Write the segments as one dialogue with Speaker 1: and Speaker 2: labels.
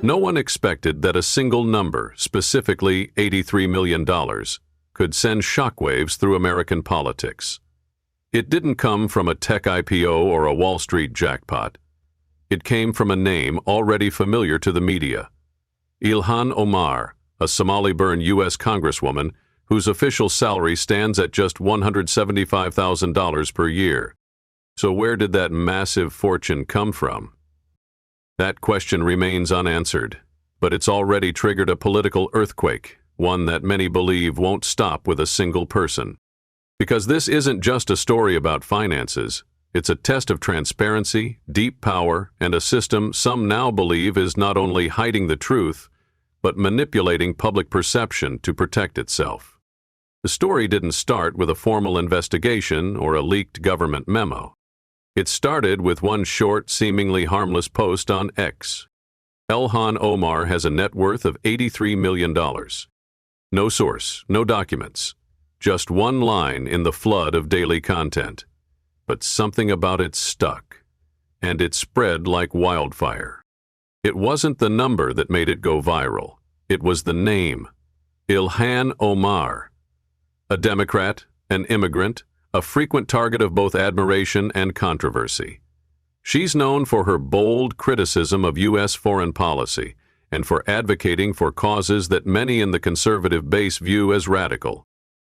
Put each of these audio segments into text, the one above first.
Speaker 1: No one expected that a single number, specifically $83 million, could send shockwaves through American politics. It didn't come from a tech IPO or a Wall Street jackpot. It came from a name already familiar to the media. Ilhan Omar, a Somali-born U.S. Congresswoman whose official salary stands at just $175,000 per year. So where did that massive fortune come from? That question remains unanswered, but it's already triggered a political earthquake, one that many believe won't stop with a single person. Because this isn't just a story about finances, it's a test of transparency, deep power, and a system some now believe is not only hiding the truth, but manipulating public perception to protect itself. The story didn't start with a formal investigation or a leaked government memo. It started with one short, seemingly harmless post on X. Ilhan Omar has a net worth of $83 million. No source, no documents, just one line in the flood of daily content. But something about it stuck, and it spread like wildfire. It wasn't the number that made it go viral. It was the name, Ilhan Omar. A Democrat, an immigrant, a frequent target of both admiration and controversy. She's known for her bold criticism of U.S. foreign policy and for advocating for causes that many in the conservative base view as radical.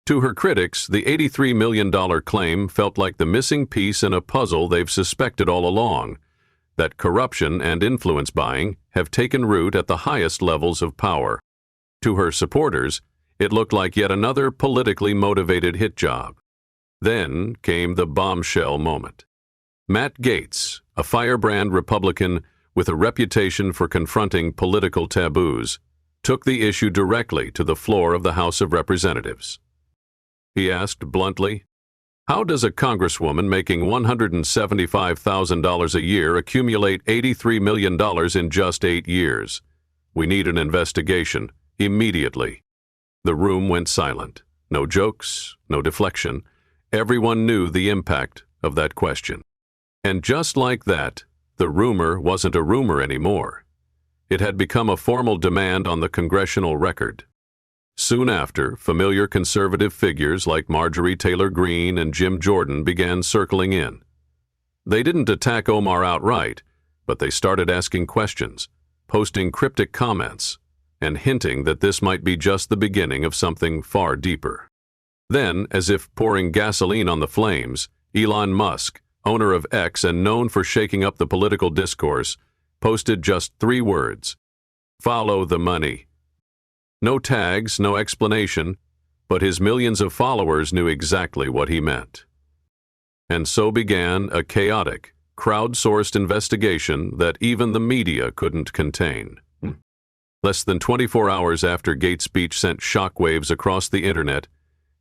Speaker 1: To her critics, the $83 million claim felt like the missing piece in a puzzle they've suspected all along, that corruption and influence buying have taken root at the highest levels of power. To her supporters, it looked like yet another politically motivated hit job. Then came the bombshell moment. Matt Gaetz, a firebrand Republican with a reputation for confronting political taboos, took the issue directly to the floor of the House of Representatives. He asked bluntly, "How does a congresswoman making $175,000 a year accumulate $83 million in just 8 years? We need an investigation, immediately." The room went silent. No jokes, no deflection. Everyone knew the impact of that question. And just like that, the rumor wasn't a rumor anymore. It had become a formal demand on the congressional record. Soon after, familiar conservative figures like Marjorie Taylor Greene and Jim Jordan began circling in. They didn't attack Omar outright, but they started asking questions, posting cryptic comments, and hinting that this might be just the beginning of something far deeper. Then, as if pouring gasoline on the flames, Elon Musk, owner of X and known for shaking up the political discourse, posted just 3 words: "Follow the money." No tags, no explanation, but his millions of followers knew exactly what he meant. And so began a chaotic, crowdsourced investigation that even the media couldn't contain. Less than 24 hours after Gates' speech sent shockwaves across the internet,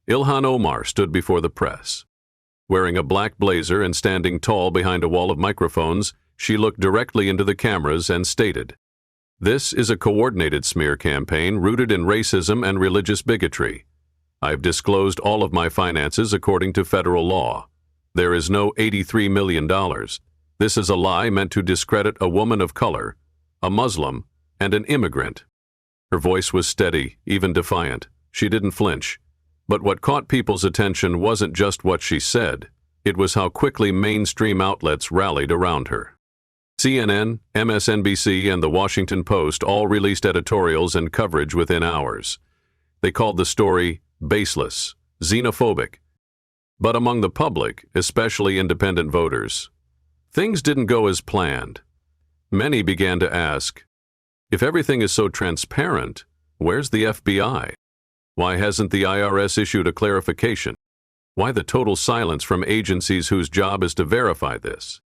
Speaker 1: Ilhan Omar stood before the press. Wearing a black blazer and standing tall behind a wall of microphones, she looked directly into the cameras and stated, "This is a coordinated smear campaign rooted in racism and religious bigotry. I've disclosed all of my finances according to federal law. There is no $83 million. This is a lie meant to discredit a woman of color, a Muslim, and an immigrant." Her voice was steady, even defiant. She didn't flinch. But what caught people's attention wasn't just what she said. It was how quickly mainstream outlets rallied around her. CNN, MSNBC, and The Washington Post all released editorials and coverage within hours. They called the story baseless, xenophobic. But among the public, especially independent voters, things didn't go as planned. Many began to ask, if everything is so transparent, where's the FBI? Why hasn't the IRS issued a clarification? Why the total silence from agencies whose job is to verify this?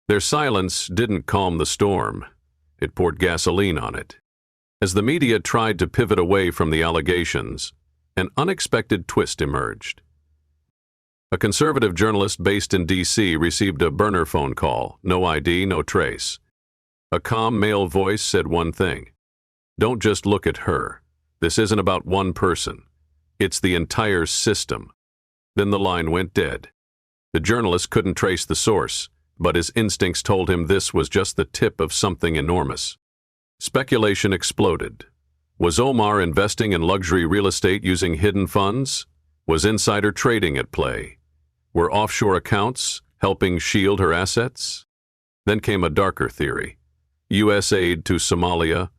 Speaker 1: Their silence didn't calm the storm. It poured gasoline on it. As the media tried to pivot away from the allegations, an unexpected twist emerged. A conservative journalist based in D.C. received a burner phone call, no ID, no trace. A calm male voice said one thing: "Don't just look at her. This isn't about one person. It's the entire system." Then the line went dead. The journalist couldn't trace the source, but his instincts told him this was just the tip of something enormous. Speculation exploded. Was Omar investing in luxury real estate using hidden funds? Was insider trading at play? Were offshore accounts helping shield her assets? Then came a darker theory. U.S. aid to Somalia,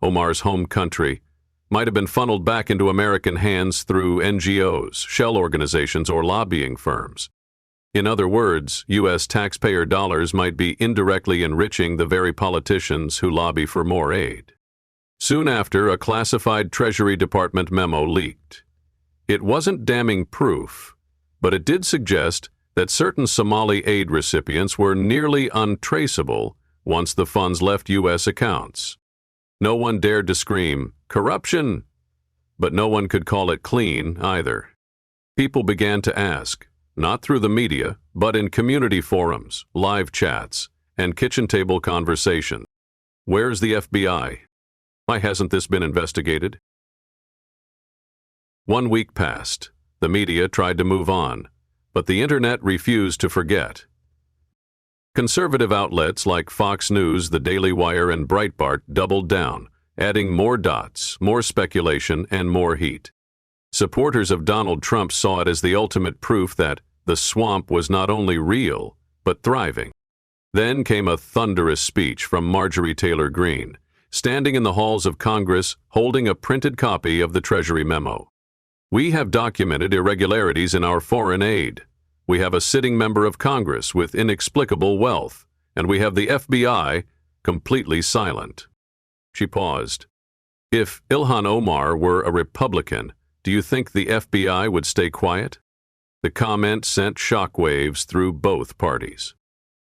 Speaker 1: Omar's home country, might have been funneled back into American hands through NGOs, shell organizations, or lobbying firms. In other words, U.S. taxpayer dollars might be indirectly enriching the very politicians who lobby for more aid. Soon after, a classified Treasury Department memo leaked. It wasn't damning proof, but it did suggest that certain Somali aid recipients were nearly untraceable once the funds left U.S. accounts. No one dared to scream, "Corruption!" But no one could call it clean either. People began to ask, not through the media, but in community forums, live chats, and kitchen table conversations. Where's the FBI? Why hasn't this been investigated? 1 week passed. The media tried to move on, but the internet refused to forget. Conservative outlets like Fox News, The Daily Wire, and Breitbart doubled down, adding more dots, more speculation, and more heat. Supporters of Donald Trump saw it as the ultimate proof that the swamp was not only real, but thriving. Then came a thunderous speech from Marjorie Taylor Greene, standing in the halls of Congress holding a printed copy of the Treasury memo. "We have documented irregularities in our foreign aid. We have a sitting member of Congress with inexplicable wealth, and we have the FBI completely silent." She paused. If Ilhan Omar were a Republican, do you think the FBI would stay quiet? The comment sent shockwaves through both parties.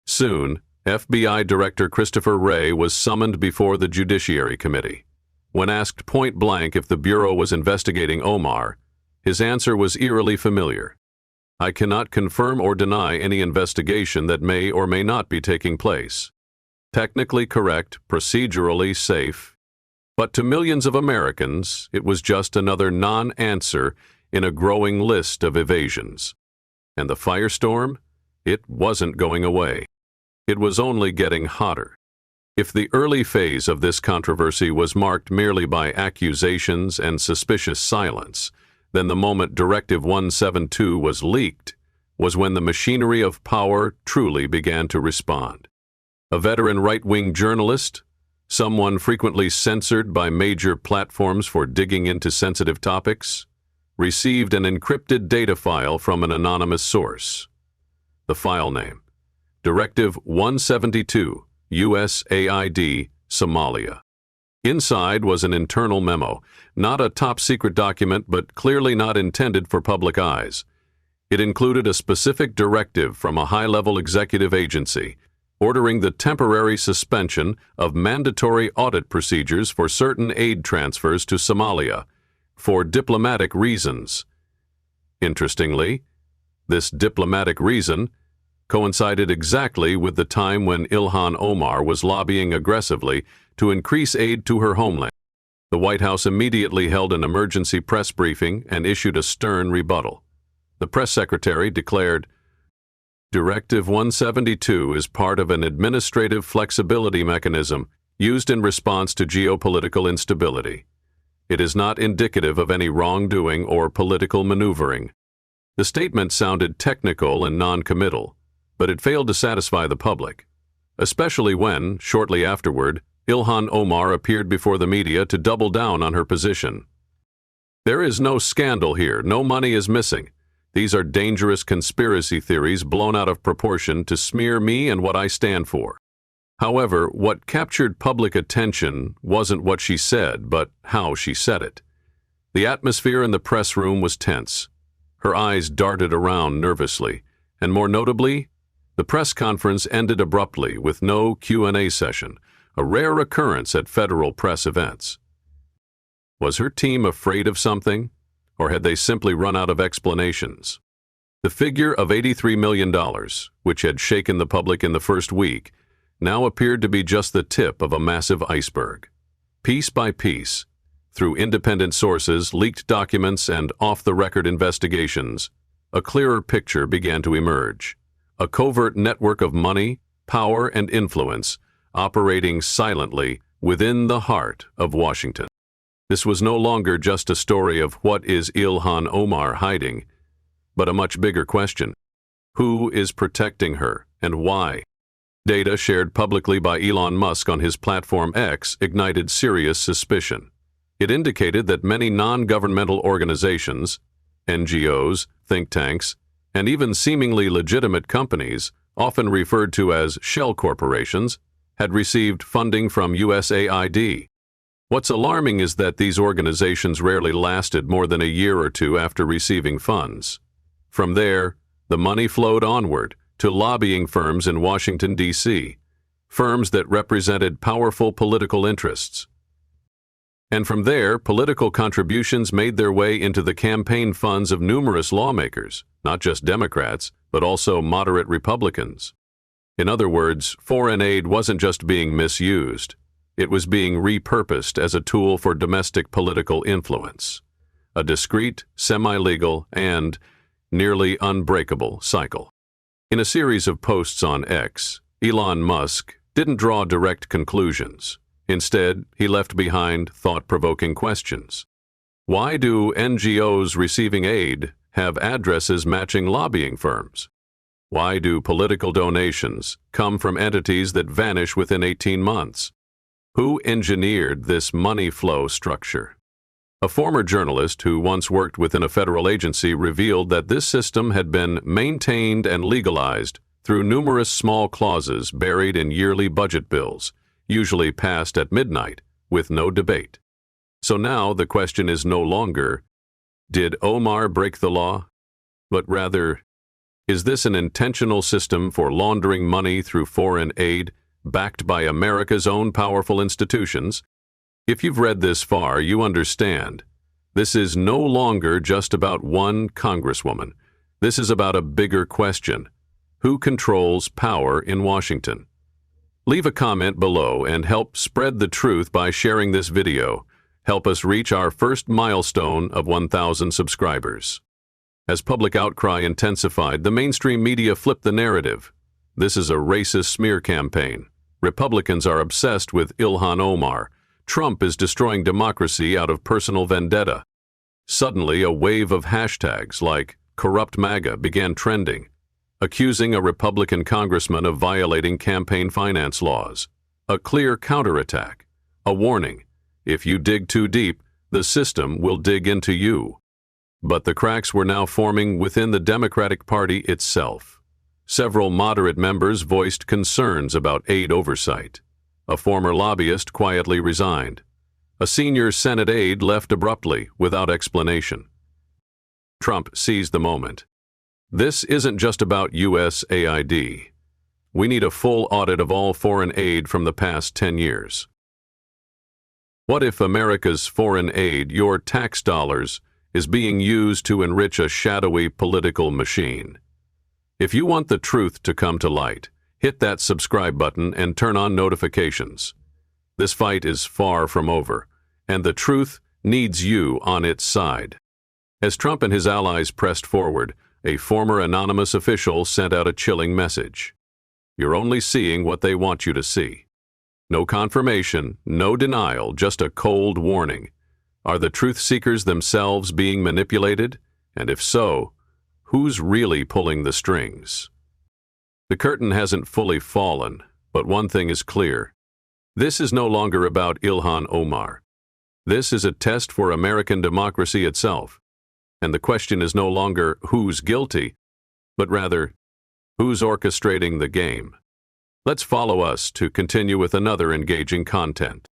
Speaker 1: Soon, FBI Director Christopher Wray was summoned before the Judiciary Committee. When asked point-blank if the Bureau was investigating Omar, his answer was eerily familiar. "I cannot confirm or deny any investigation that may or may not be taking place. Technically correct, procedurally safe." But to millions of Americans, it was just another non-answer in a growing list of evasions. And the firestorm? It wasn't going away. It was only getting hotter. If the early phase of this controversy was marked merely by accusations and suspicious silence, then the moment Directive 172 was leaked was when the machinery of power truly began to respond. A veteran right-wing journalist, someone frequently censored by major platforms for digging into sensitive topics, received an encrypted data file from an anonymous source. The file name: Directive 172, USAID, Somalia. Inside was an internal memo, not a top-secret document, but clearly not intended for public eyes. It included a specific directive from a high-level executive agency, ordering the temporary suspension of mandatory audit procedures for certain aid transfers to Somalia, for diplomatic reasons. Interestingly, this diplomatic reason coincided exactly with the time when Ilhan Omar was lobbying aggressively to increase aid to her homeland. The White House immediately held an emergency press briefing and issued a stern rebuttal. The press secretary declared, "Directive 172 is part of an administrative flexibility mechanism used in response to geopolitical instability. It is not indicative of any wrongdoing or political maneuvering." The statement sounded technical and non-committal, but it failed to satisfy the public, especially when, shortly afterward, Ilhan Omar appeared before the media to double down on her position. "There is no scandal here. No money is missing. These are dangerous conspiracy theories blown out of proportion to smear me and what I stand for." However, what captured public attention wasn't what she said, but how she said it. The atmosphere in the press room was tense. Her eyes darted around nervously, and more notably, the press conference ended abruptly with no Q&A session, a rare occurrence at federal press events. Was her team afraid of something, or had they simply run out of explanations? The figure of $83 million, which had shaken the public in the first week, now appeared to be just the tip of a massive iceberg. Piece by piece, through independent sources, leaked documents, and off-the-record investigations, a clearer picture began to emerge. A covert network of money, power, and influence operating silently within the heart of Washington. This was no longer just a story of what is Ilhan Omar hiding, but a much bigger question. Who is protecting her and why? Data shared publicly by Elon Musk on his platform X ignited serious suspicion. It indicated that many non-governmental organizations, NGOs, think tanks, and even seemingly legitimate companies, often referred to as shell corporations, had received funding from USAID. What's alarming is that these organizations rarely lasted more than a year or two after receiving funds. From there, the money flowed onward to lobbying firms in Washington, D.C., firms that represented powerful political interests. And from there, political contributions made their way into the campaign funds of numerous lawmakers, not just Democrats, but also moderate Republicans. In other words, foreign aid wasn't just being misused. It was being repurposed as a tool for domestic political influence. A discreet, semi-legal, and nearly unbreakable cycle. In a series of posts on X, Elon Musk didn't draw direct conclusions. Instead, he left behind thought-provoking questions. Why do NGOs receiving aid have addresses matching lobbying firms? Why do political donations come from entities that vanish within 18 months? Who engineered this money flow structure? A former journalist who once worked within a federal agency revealed that this system had been maintained and legalized through numerous small clauses buried in yearly budget bills, usually passed at midnight, with no debate. So now the question is no longer, did Omar break the law? But rather, is this an intentional system for laundering money through foreign aid, backed by America's own powerful institutions? If you've read this far, you understand. This is no longer just about one congresswoman. This is about a bigger question. Who controls power in Washington? Leave a comment below and help spread the truth by sharing this video. Help us reach our first milestone of 1,000 subscribers. As public outcry intensified, the mainstream media flipped the narrative. This is a racist smear campaign. Republicans are obsessed with Ilhan Omar. Trump is destroying democracy out of personal vendetta. Suddenly, a wave of hashtags like Corrupt MAGA began trending, accusing a Republican congressman of violating campaign finance laws. A clear counterattack, a warning. If you dig too deep, the system will dig into you. But the cracks were now forming within the Democratic Party itself. Several moderate members voiced concerns about aid oversight. A former lobbyist quietly resigned. A senior Senate aide left abruptly, without explanation. Trump seized the moment. This isn't just about USAID. We need a full audit of all foreign aid from the past 10 years. What if America's foreign aid, your tax dollars, is being used to enrich a shadowy political machine? If you want the truth to come to light, hit that subscribe button and turn on notifications. This fight is far from over, and the truth needs you on its side. As Trump and his allies pressed forward, a former anonymous official sent out a chilling message. You're only seeing what they want you to see. No confirmation, no denial, just a cold warning. Are the truth seekers themselves being manipulated? And if so, who's really pulling the strings? The curtain hasn't fully fallen, but one thing is clear. This is no longer about Ilhan Omar. This is a test for American democracy itself. And the question is no longer who's guilty, but rather, who's orchestrating the game? Let's follow us to continue with another engaging content.